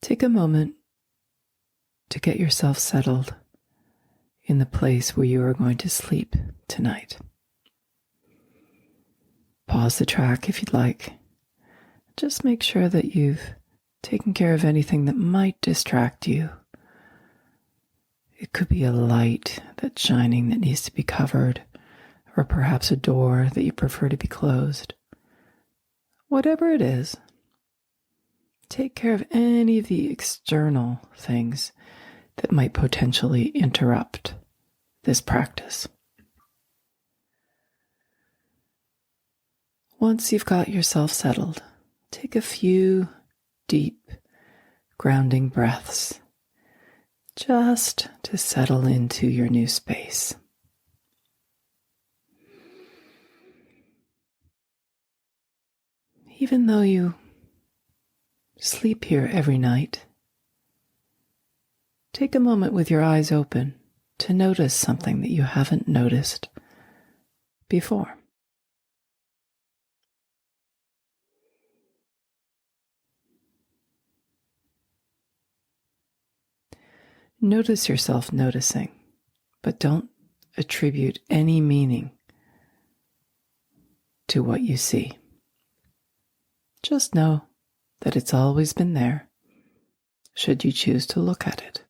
Take a moment to get yourself settled in the place where you are going to sleep tonight. Pause the track if you'd like. Just make sure that you've taken care of anything that might distract you. It could be a light that's shining that needs to be covered, or perhaps a door that you prefer to be closed. Whatever it is, take care of any of the external things that might potentially interrupt this practice. Once you've got yourself settled, take a few deep, grounding breaths just to settle into your new space. Even though you sleep here every night, take a moment with your eyes open to notice something that you haven't noticed before. Notice yourself noticing, but don't attribute any meaning to what you see. Just know that it's always been there, should you choose to look at it.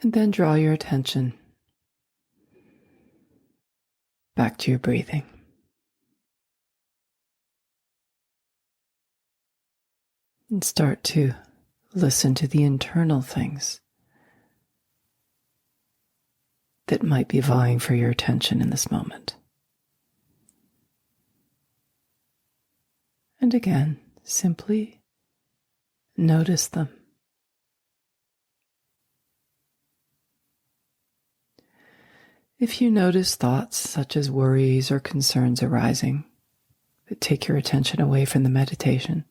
And then draw your attention back to your breathing. And start to listen to the internal things that might be vying for your attention in this moment. And again, simply notice them. If you notice thoughts such as worries or concerns arising that take your attention away from the meditation,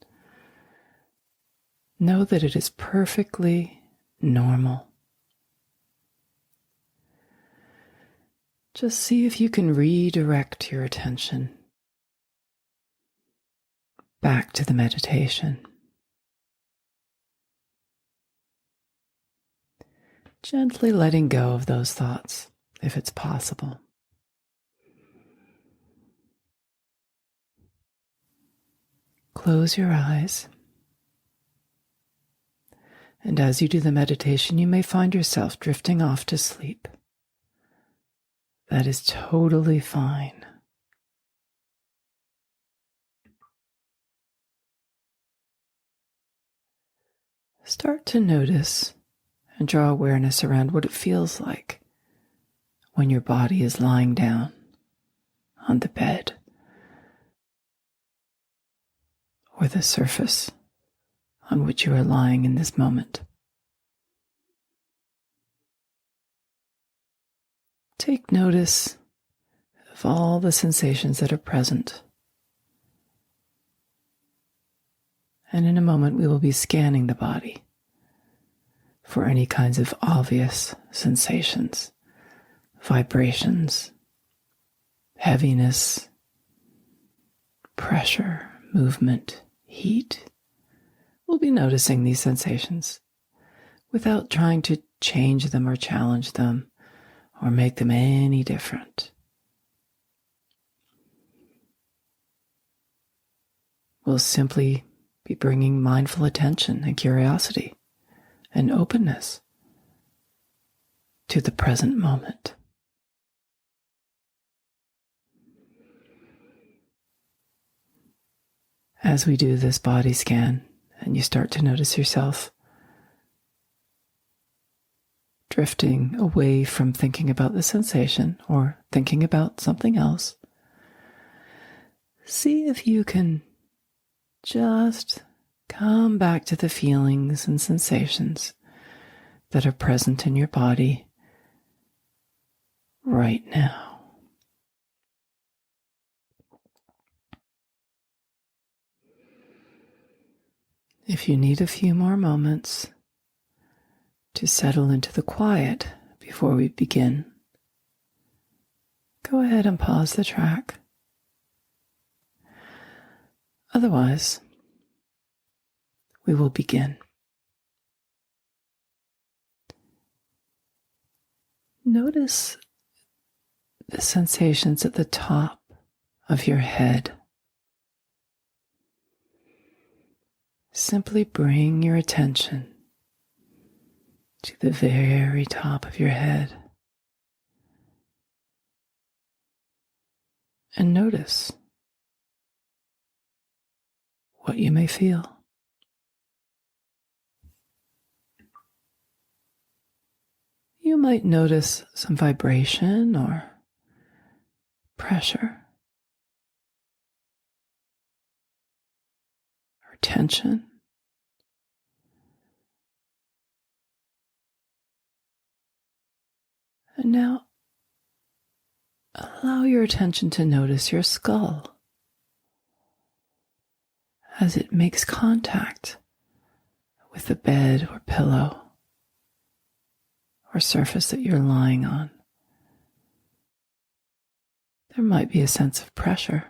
know that it is perfectly normal. Just see if you can redirect your attention back to the meditation. Gently letting go of those thoughts, if it's possible. Close your eyes. And as you do the meditation, you may find yourself drifting off to sleep. That is totally fine. Start to notice and draw awareness around what it feels like when your body is lying down on the bed or the surface on which you are lying in this moment. Take notice of all the sensations that are present. And in a moment, we will be scanning the body for any kinds of obvious sensations, vibrations, heaviness, pressure, movement, heat. We'll be noticing these sensations without trying to change them or challenge them or make them any different. We'll simply be bringing mindful attention and curiosity and openness to the present moment. As we do this body scan, and you start to notice yourself drifting away from thinking about the sensation or thinking about something else, see if you can just come back to the feelings and sensations that are present in your body right now. If you need a few more moments to settle into the quiet before we begin, go ahead and pause the track. Otherwise, we will begin. Notice the sensations at the top of your head. Simply bring your attention to the very top of your head and notice what you may feel. You might notice some vibration or pressure or tension. And now allow your attention to notice your skull as it makes contact with the bed or pillow or surface that you're lying on. There might be a sense of pressure.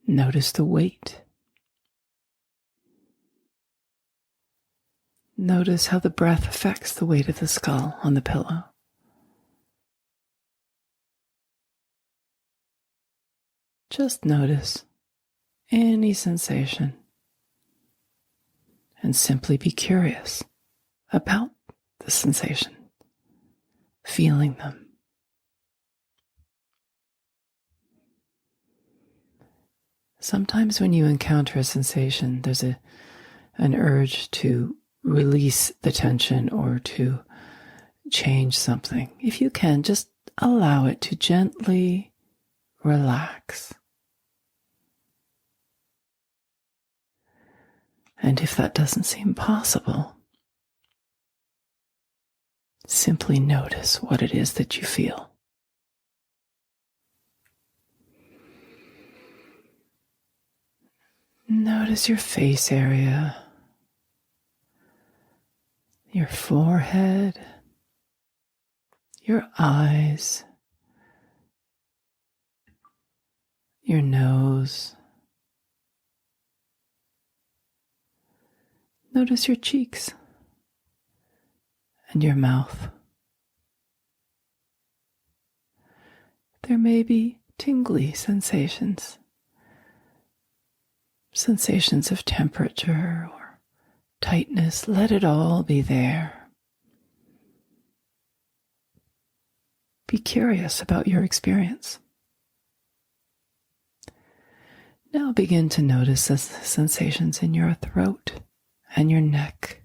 Notice the weight. Notice how the breath affects the weight of the skull on the pillow. Just notice any sensation and simply be curious about the sensation, feeling them. Sometimes when you encounter a sensation, there's an urge to release the tension or to change something. If you can, just allow it to gently relax. And if that doesn't seem possible, simply notice what it is that you feel. Notice your face area, your forehead, your eyes, your nose. Notice your cheeks and your mouth. There may be tingly sensations, sensations of temperature or tightness. Let it all be there. Be curious about your experience. Now begin to notice the sensations in your throat and your neck,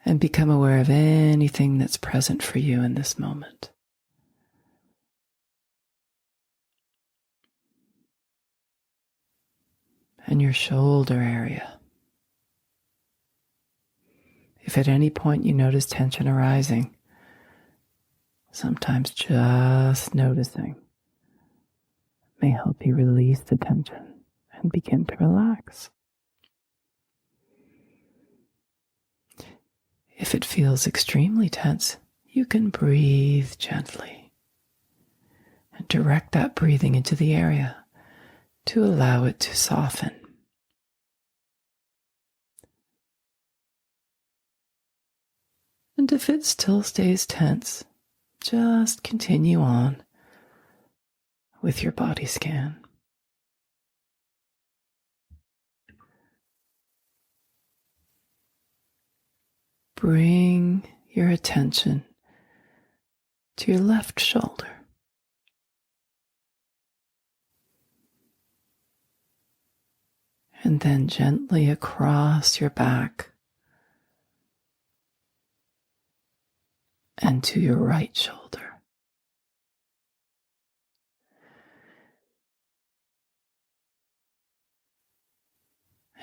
and become aware of anything that's present for you in this moment. And your shoulder area. If at any point you notice tension arising, sometimes just noticing may help you release the tension and begin to relax. If it feels extremely tense, you can breathe gently and direct that breathing into the area to allow it to soften. And if it still stays tense, just continue on with your body scan. Bring your attention to your left shoulder. And then gently across your back and to your right shoulder.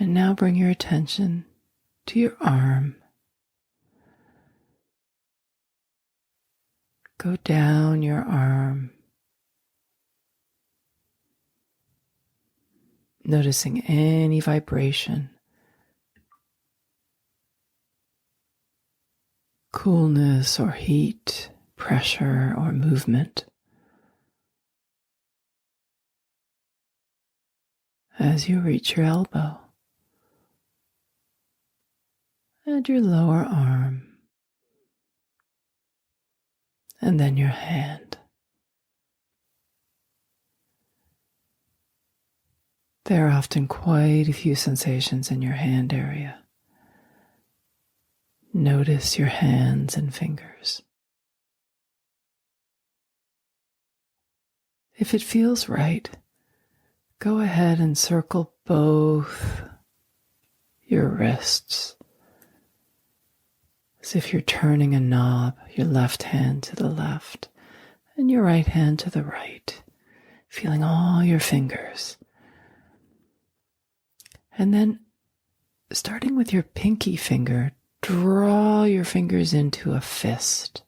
And now bring your attention to your arm. Go down your arm, noticing any vibration, coolness or heat, pressure or movement. as you reach your elbow and your lower arm, and then your hand. There are often quite a few sensations in your hand area. Notice your hands and fingers. If it feels right, go ahead and circle both your wrists as if you're turning a knob, your left hand to the left and your right hand to the right, feeling all your fingers. And then, starting with your pinky finger, draw your fingers into a fist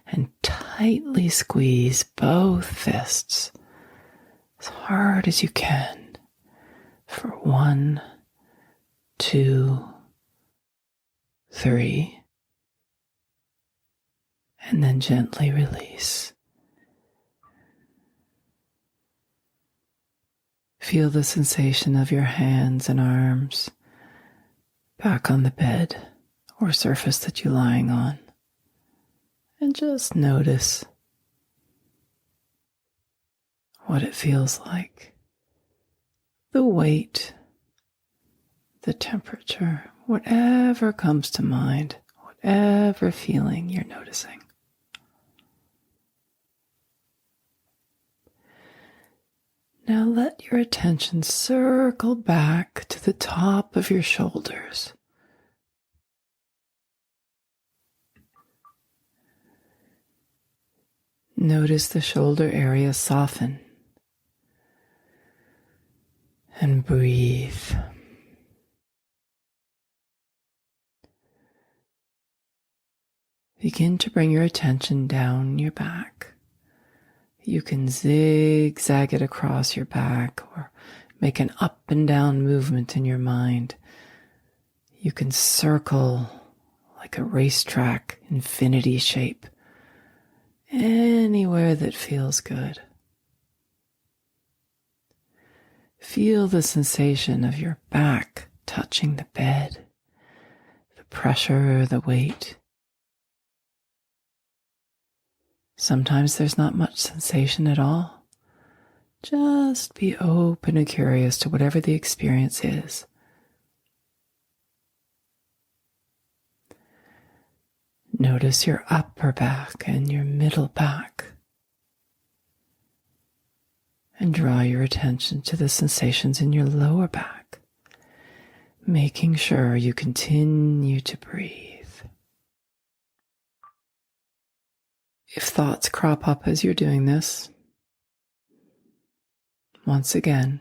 and tightly squeeze both fists as hard as you can for 1, 2, 3, and then gently release. Feel the sensation of your hands and arms back on the bed or surface that you're lying on. And just notice what it feels like. The weight, the temperature, whatever comes to mind, whatever feeling you're noticing. Now let your attention circle back to the top of your shoulders. Notice the shoulder area soften and breathe. Begin to bring your attention down your back. You can zigzag it across your back or make an up and down movement in your mind. You can circle like a racetrack, infinity shape, anywhere that feels good. Feel the sensation of your back touching the bed, the pressure, the weight. Sometimes there's not much sensation at all. Just be open and curious to whatever the experience is. Notice your upper back and your middle back. And draw your attention to the sensations in your lower back, making sure you continue to breathe. If thoughts crop up as you're doing this, once again,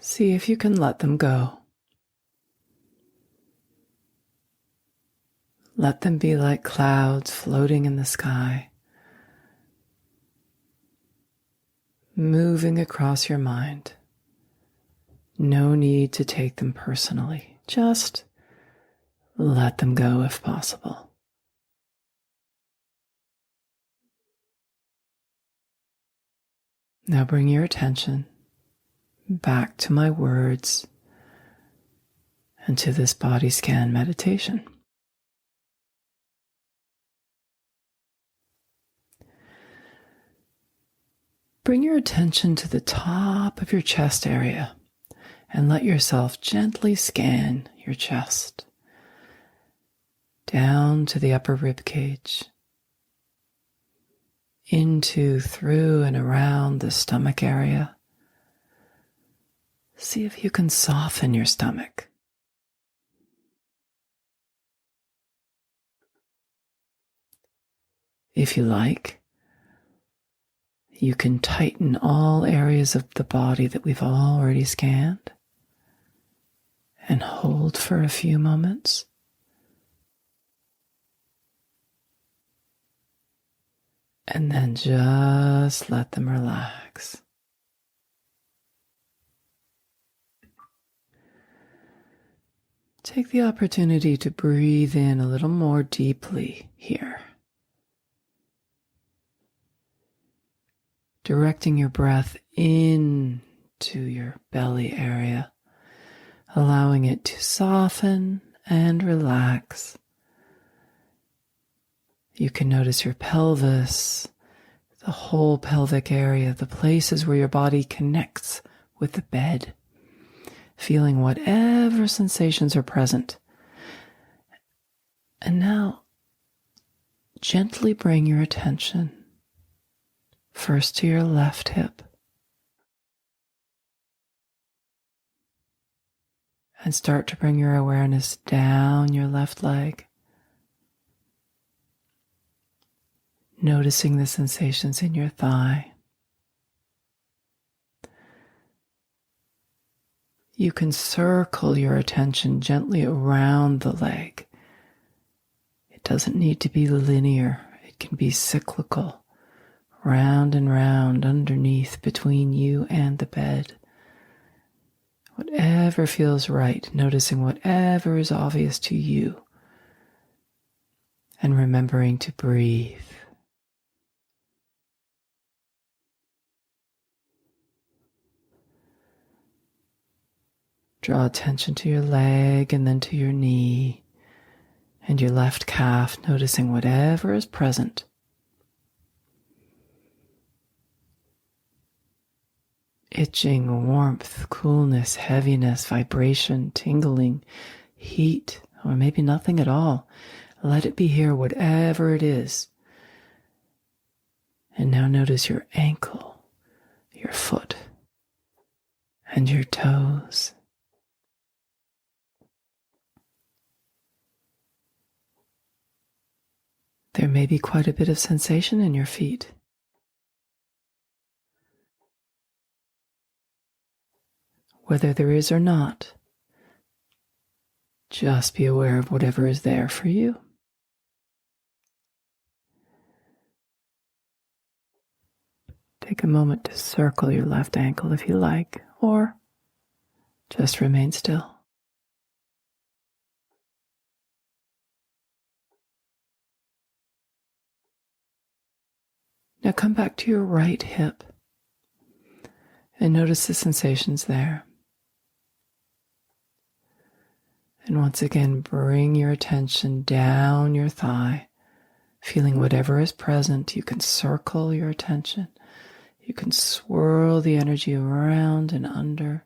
see if you can let them go. Let them be like clouds floating in the sky, moving across your mind. No need to take them personally. Just let them go if possible. Now bring your attention back to my words and to this body scan meditation. Bring your attention to the top of your chest area and let yourself gently scan your chest down to the upper rib cage, into, through, and around the stomach area. See if you can soften your stomach. If you like, you can tighten all areas of the body that we've already scanned and hold for a few moments. And then just let them relax. Take the opportunity to breathe in a little more deeply here. Directing your breath in to your belly area, allowing it to soften and relax. You can notice your pelvis, the whole pelvic area, the places where your body connects with the bed, feeling whatever sensations are present. And now, gently bring your attention first to your left hip and start to bring your awareness down your left leg, noticing the sensations in your thigh. You can circle your attention gently around the leg. It doesn't need to be linear. It can be cyclical, round and round underneath between you and the bed. Whatever feels right, noticing whatever is obvious to you, and remembering to breathe. Draw attention to your leg and then to your knee and your left calf, noticing whatever is present. Itching, warmth, coolness, heaviness, vibration, tingling, heat, or maybe nothing at all. Let it be here, whatever it is. And now notice your ankle, your foot, and your toes. There may be quite a bit of sensation in your feet. Whether there is or not, just be aware of whatever is there for you. Take a moment to circle your left ankle if you like, or just remain still. Now come back to your right hip and notice the sensations there. And once again, bring your attention down your thigh, feeling whatever is present. You can circle your attention. You can swirl the energy around and under.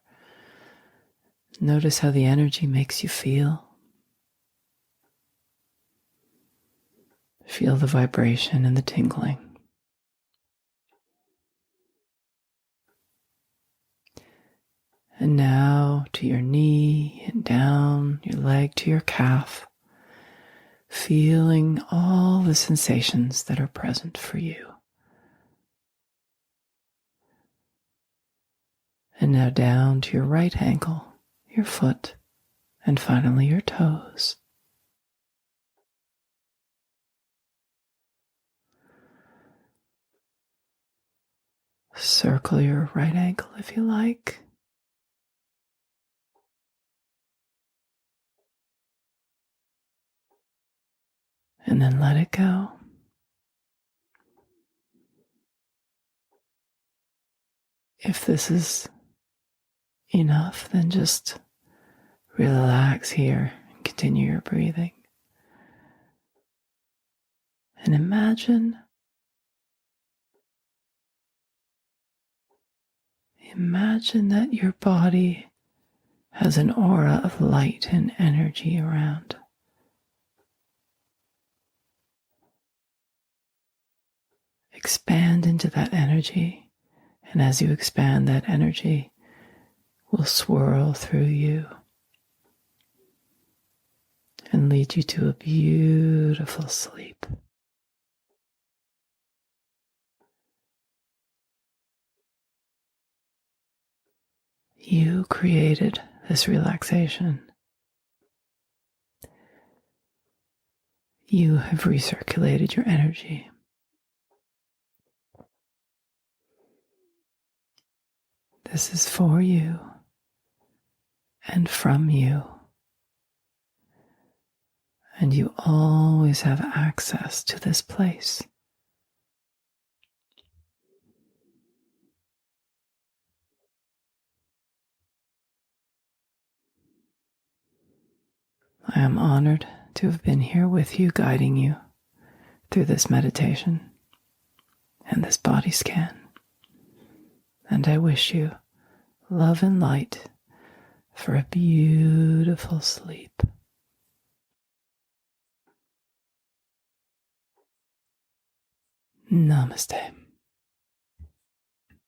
Notice how the energy makes you feel. Feel the vibration and the tingling. And now to your knee and down your leg to your calf, feeling all the sensations that are present for you. And now down to your right ankle, your foot, and finally your toes. Circle your right ankle if you like. And then let it go. If this is enough, then just relax here and continue your breathing. And imagine that your body has an aura of light and energy around. Expand into that energy, and as you expand, that energy will swirl through you and lead you to a beautiful sleep. You created this relaxation. You have recirculated your energy. This is for you and from you. And you always have access to this place. I am honored to have been here with you, guiding you through this meditation and this body scan. And I wish you love and light for a beautiful sleep. Namaste.